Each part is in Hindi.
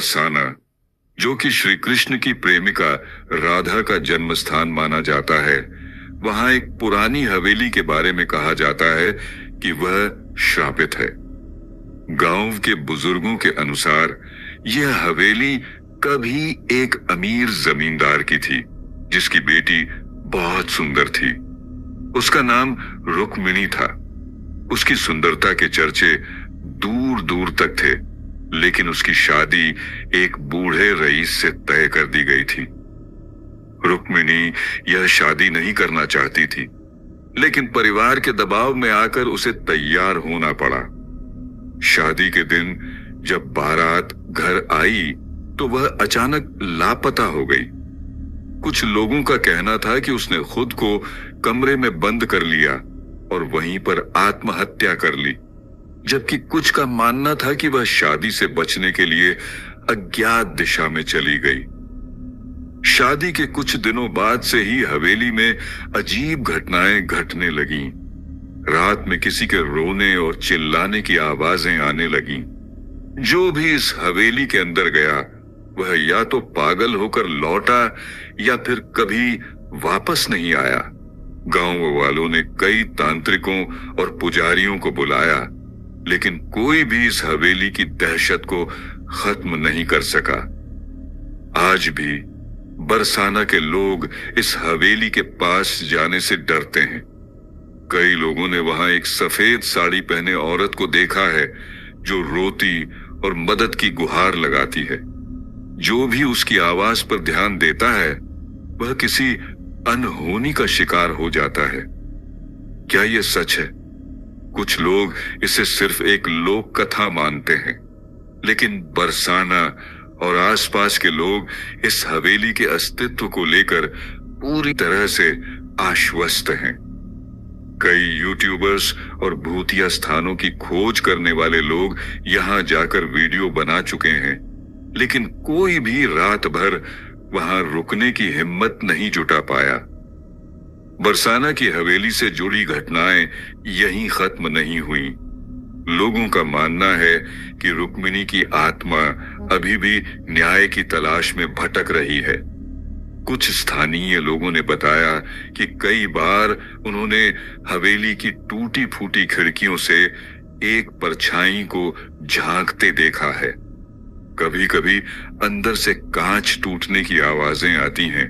बरसाना, जो कि श्री कृष्ण की प्रेमिका राधा का जन्म स्थान माना जाता है, वहां एक पुरानी हवेली के बारे में कहा जाता है कि वह श्रापित है। गांव के बुजुर्गों के अनुसार यह हवेली कभी एक अमीर जमींदार की थी, जिसकी बेटी बहुत सुंदर थी। उसका नाम रुक्मिणी था। उसकी सुंदरता के चर्चे दूर दूर तक थे, लेकिन उसकी शादी एक बूढ़े रईस से तय कर दी गई थी। रुक्मिणी यह शादी नहीं करना चाहती थी, लेकिन परिवार के दबाव में आकर उसे तैयार होना पड़ा। शादी के दिन जब बारात घर आई तो वह अचानक लापता हो गई। कुछ लोगों का कहना था कि उसने खुद को कमरे में बंद कर लिया और वहीं पर आत्महत्या कर ली, जबकि कुछ का मानना था कि वह शादी से बचने के लिए अज्ञात दिशा में चली गई। शादी के कुछ दिनों बाद से ही हवेली में अजीब घटनाएं घटने लगीं। रात में किसी के रोने और चिल्लाने की आवाजें आने लगीं। जो भी इस हवेली के अंदर गया वह या तो पागल होकर लौटा या फिर कभी वापस नहीं आया। गांव वालों ने कई तांत्रिकों और पुजारियों को बुलाया, लेकिन कोई भी इस हवेली की दहशत को खत्म नहीं कर सका। आज भी बरसाना के लोग इस हवेली के पास जाने से डरते हैं। कई लोगों ने वहां एक सफेद साड़ी पहने औरत को देखा है, जो रोती और मदद की गुहार लगाती है। जो भी उसकी आवाज पर ध्यान देता है वह किसी अनहोनी का शिकार हो जाता है। क्या यह सच है? कुछ लोग इसे सिर्फ एक लोक कथा मानते हैं, लेकिन बरसाना और आसपास के लोग इस हवेली के अस्तित्व को लेकर पूरी तरह से आश्वस्त हैं। कई यूट्यूबर्स और भूतिया स्थानों की खोज करने वाले लोग यहां जाकर वीडियो बना चुके हैं, लेकिन कोई भी रात भर वहां रुकने की हिम्मत नहीं जुटा पाया। बरसाना की हवेली से जुड़ी घटनाएं यहीं खत्म नहीं हुई। लोगों का मानना है कि रुक्मिणी की आत्मा अभी भी न्याय की तलाश में भटक रही है। कुछ स्थानीय लोगों ने बताया कि कई बार उन्होंने हवेली की टूटी फूटी खिड़कियों से एक परछाई को झांकते देखा है। कभी कभी अंदर से कांच टूटने की आवाजें आती हैं,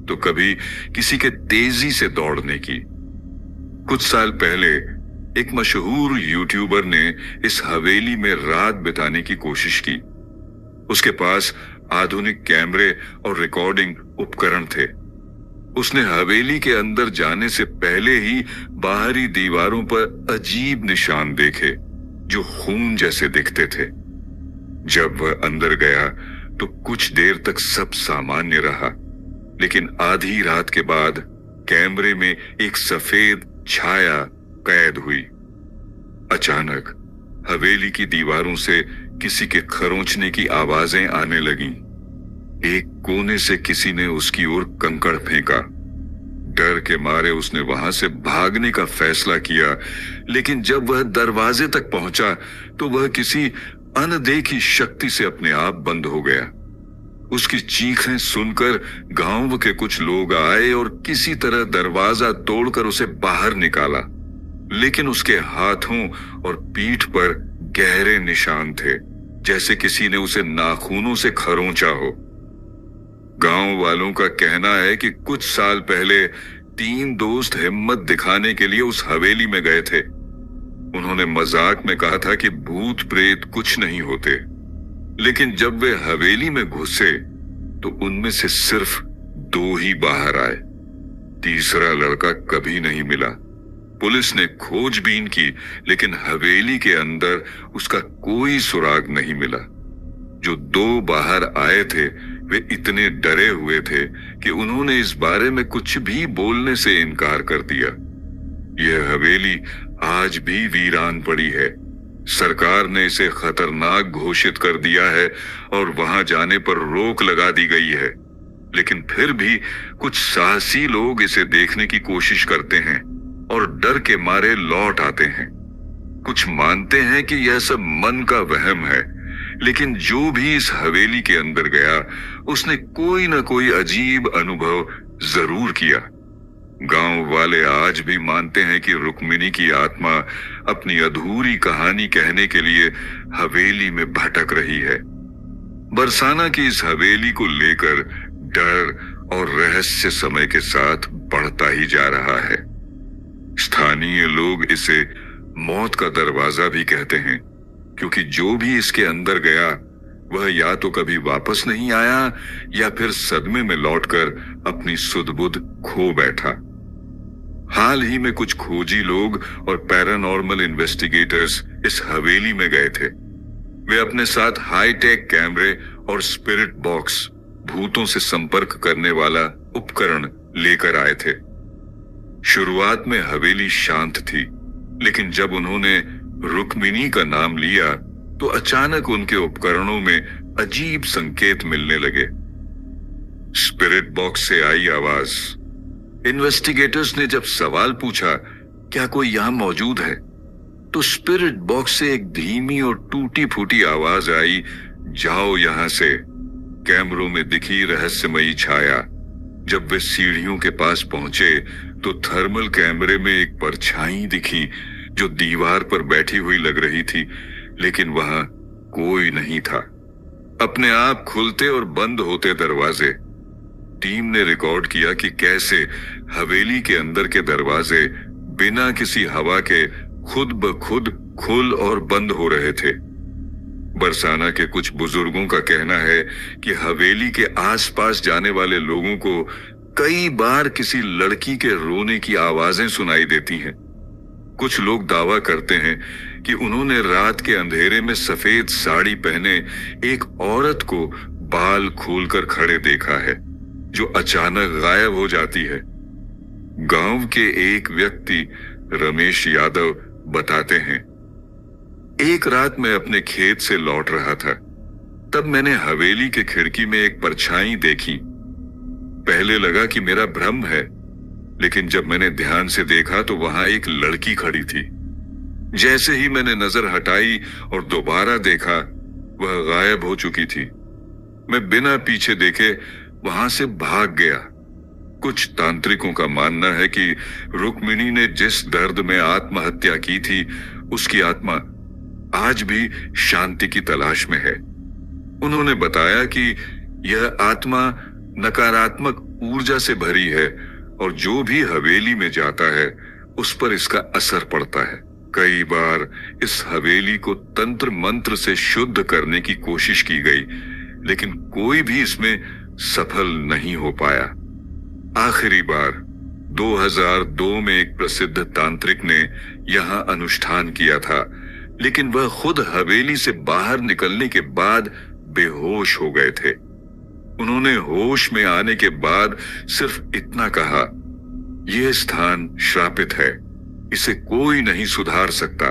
तो कभी किसी के तेजी से दौड़ने की। कुछ साल पहले एक मशहूर यूट्यूबर ने इस हवेली में रात बिताने की कोशिश की। उसके पास आधुनिक कैमरे और रिकॉर्डिंग उपकरण थे। उसने हवेली के अंदर जाने से पहले ही बाहरी दीवारों पर अजीब निशान देखे, जो खून जैसे दिखते थे। जब वह अंदर गया तो कुछ देर तक सब सामान्य रहा, लेकिन आधी रात के बाद कैमरे में एक सफेद छाया कैद हुई। अचानक हवेली की दीवारों से किसी के खरोंचने की आवाजें आने लगीं। एक कोने से किसी ने उसकी ओर कंकड़ फेंका। डर के मारे उसने वहां से भागने का फैसला किया, लेकिन जब वह दरवाजे तक पहुंचा तो वह किसी अनदेखी शक्ति से अपने आप बंद हो गया। उसकी चीखें सुनकर गांव के कुछ लोग आए और किसी तरह दरवाजा तोड़कर उसे बाहर निकाला, लेकिन उसके हाथों और पीठ पर गहरे निशान थे, जैसे किसी ने उसे नाखूनों से खरोंचा हो। गांव वालों का कहना है कि कुछ साल पहले 3 दोस्त हिम्मत दिखाने के लिए उस हवेली में गए थे। उन्होंने मजाक में कहा था कि भूत प्रेत कुछ नहीं होते, लेकिन जब वे हवेली में घुसे तो उनमें से सिर्फ 2 ही बाहर आए। तीसरा लड़का कभी नहीं मिला। पुलिस ने खोजबीन की, लेकिन हवेली के अंदर उसका कोई सुराग नहीं मिला। जो 2 बाहर आए थे वे इतने डरे हुए थे कि उन्होंने इस बारे में कुछ भी बोलने से इनकार कर दिया। यह हवेली आज भी वीरान पड़ी है। सरकार ने इसे खतरनाक घोषित कर दिया है और वहां जाने पर रोक लगा दी गई है, लेकिन फिर भी कुछ साहसी लोग इसे देखने की कोशिश करते हैं और डर के मारे लौट आते हैं। कुछ मानते हैं कि यह सब मन का वहम है, लेकिन जो भी इस हवेली के अंदर गया उसने कोई ना कोई अजीब अनुभव जरूर किया। गांव वाले आज भी मानते हैं कि रुक्मिणी की आत्मा अपनी अधूरी कहानी कहने के लिए हवेली में भटक रही है। बरसाना की इस हवेली को लेकर डर और रहस्य समय के साथ बढ़ता ही जा रहा है। स्थानीय लोग इसे मौत का दरवाजा भी कहते हैं, क्योंकि जो भी इसके अंदर गया वह या तो कभी वापस नहीं आया या फिर सदमे में लौटकर अपनी सुध-बुध खो बैठा। हाल ही में कुछ खोजी लोग और पैरानॉर्मल इन्वेस्टिगेटर्स इस हवेली में गए थे। वे अपने साथ हाईटेक कैमरे और स्पिरिट बॉक्स, भूतों से संपर्क करने वाला उपकरण लेकर आए थे। शुरुआत में हवेली शांत थी, लेकिन जब उन्होंने रुक्मिणी का नाम लिया तो अचानक उनके उपकरणों में अजीब संकेत मिलने लगे। स्पिरिट बॉक्स से आई आवाज। इन्वेस्टिगेटर्स ने जब सवाल पूछा, क्या कोई यहां मौजूद है, तो स्पिरिट बॉक्स से एक धीमी और टूटी फूटी आवाज आई, जाओ यहां से। कैमरों में दिखी रहस्यमयी छाया। जब वे सीढ़ियों के पास पहुंचे तो थर्मल कैमरे में एक परछाई दिखी जो दीवार पर बैठी हुई लग रही थी, लेकिन वहां कोई नहीं था। अपने आप खुलते और बंद होते दरवाजे। टीम ने रिकॉर्ड किया कि कैसे हवेली के अंदर के दरवाजे बिना किसी हवा के खुद ब खुद खुल और बंद हो रहे थे। बरसाना के कुछ बुजुर्गों का कहना है कि हवेली के आसपास जाने वाले लोगों को कई बार किसी लड़की के रोने की आवाजें सुनाई देती हैं। कुछ लोग दावा करते हैं कि उन्होंने रात के अंधेरे में सफेद साड़ी पहने एक औरत को बाल खोलकर खड़े देखा है, जो अचानक गायब हो जाती है। गांव के एक व्यक्ति रमेश यादव बताते हैं, एक रात मैं अपने खेत से लौट रहा था, तब मैंने हवेली के खिड़की में एक परछाई देखी। पहले लगा कि मेरा भ्रम है, लेकिन जब मैंने ध्यान से देखा तो वहां एक लड़की खड़ी थी। जैसे ही मैंने नजर हटाई और दोबारा देखा, वह गायब हो चुकी थी। मैं बिना पीछे देखे वहां से भाग गया। कुछ तांत्रिकों का मानना है कि रुक्मिणी ने जिस दर्द में आत्महत्या की थी, उसकी आत्मा आज भी शांति की तलाश में है। उन्होंने बताया कि यह आत्मा नकारात्मक ऊर्जा से भरी है और जो भी हवेली में जाता है उस पर इसका असर पड़ता है। कई बार इस हवेली को तंत्र मंत्र से शुद्ध करने की कोशिश की गई, लेकिन कोई भी इसमें सफल नहीं हो पाया। आखिरी बार 2002 में एक प्रसिद्ध तांत्रिक ने यहां अनुष्ठान किया था, लेकिन वह खुद हवेली से बाहर निकलने के बाद बेहोश हो गए थे। उन्होंने होश में आने के बाद सिर्फ इतना कहा, यह स्थान श्रापित है, इसे कोई नहीं सुधार सकता।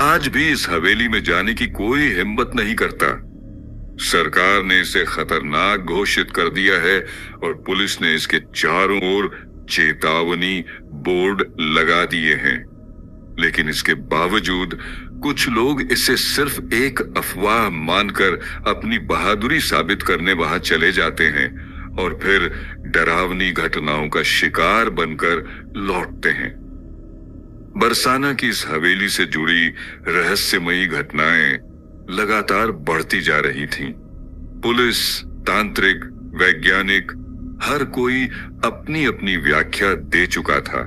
आज भी इस हवेली में जाने की कोई हिम्मत नहीं करता। सरकार ने इसे खतरनाक घोषित कर दिया है और पुलिस ने इसके चारों ओर चेतावनी बोर्ड लगा दिए हैं, लेकिन इसके बावजूद कुछ लोग इसे सिर्फ एक अफवाह मानकर अपनी बहादुरी साबित करने वहां चले जाते हैं और फिर डरावनी घटनाओं का शिकार बनकर लौटते हैं। बरसाना की इस हवेली से जुड़ी रहस्यमयी घटनाएं लगातार बढ़ती जा रही थीं। पुलिस, तांत्रिक, वैज्ञानिक, हर कोई अपनी अपनी व्याख्या दे चुका था,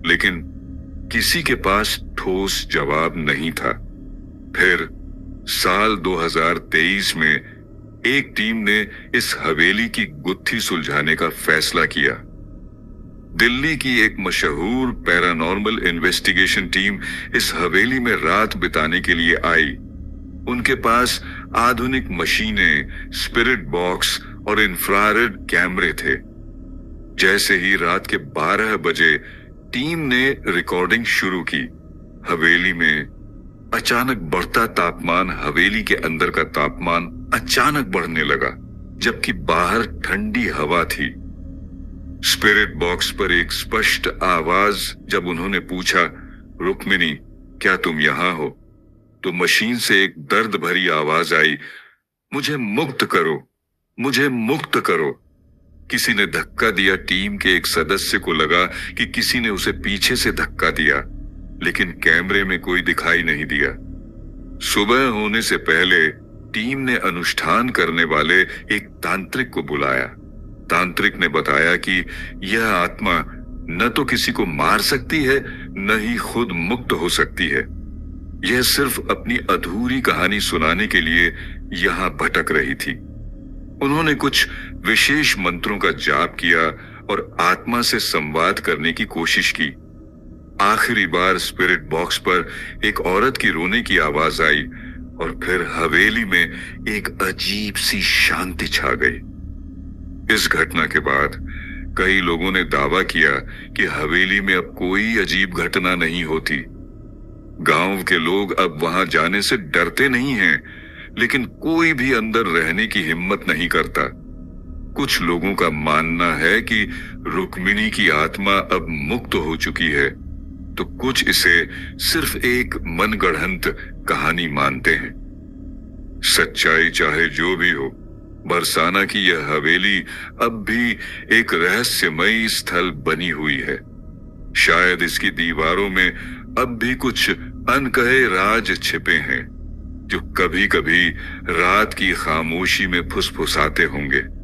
लेकिन किसी के पास ठोस जवाब नहीं था। फिर साल 2023 में एक टीम ने इस हवेली की गुत्थी सुलझाने का फैसला किया। दिल्ली की एक मशहूर पैरानॉर्मल इन्वेस्टिगेशन टीम इस हवेली में रात बिताने के लिए आई। उनके पास आधुनिक मशीनें, स्पिरिट बॉक्स और इंफ्रारेड कैमरे थे। जैसे ही रात के 12 बजे टीम ने रिकॉर्डिंग शुरू की, हवेली में अचानक बढ़ता तापमान, हवेली के अंदर का तापमान अचानक बढ़ने लगा, जबकि बाहर ठंडी हवा थी। स्पिरिट बॉक्स पर एक स्पष्ट आवाज जब उन्होंने पूछा, रुक्मिणी, क्या तुम यहां हो, तो मशीन से एक दर्द भरी आवाज आई, मुझे मुक्त करो, मुझे मुक्त करो। किसी ने धक्का दिया। टीम के एक सदस्य को लगा कि किसी ने उसे पीछे से धक्का दिया, लेकिन कैमरे में कोई दिखाई नहीं दिया। सुबह होने से पहले टीम ने अनुष्ठान करने वाले एक तांत्रिक को बुलाया। तांत्रिक ने बताया कि यह आत्मा न तो किसी को मार सकती है, न ही खुद मुक्त हो सकती है। यह सिर्फ अपनी अधूरी कहानी सुनाने के लिए यहां भटक रही थी। उन्होंने कुछ विशेष मंत्रों का जाप किया और आत्मा से संवाद करने की कोशिश की। आखिरी बार स्पिरिट बॉक्स पर एक औरत की रोने की आवाज आई और फिर हवेली में एक अजीब सी शांति छा गई। इस घटना के बाद कई लोगों ने दावा किया कि हवेली में अब कोई अजीब घटना नहीं होती। गांव के लोग अब वहां जाने से डरते नहीं हैं, लेकिन कोई भी अंदर रहने की हिम्मत नहीं करता। कुछ लोगों का मानना है कि रुक्मिणी की आत्मा अब मुक्त हो चुकी है, तो कुछ इसे सिर्फ एक मनगढ़ंत कहानी मानते हैं। सच्चाई चाहे जो भी हो, बरसाना की यह हवेली अब भी एक रहस्यमयी स्थल बनी हुई है। शायद इसकी दीवारों में अब भी कुछ अनकहे राज छिपे हैं, जो कभी कभी रात की खामोशी में फुसफुसाते होंगे।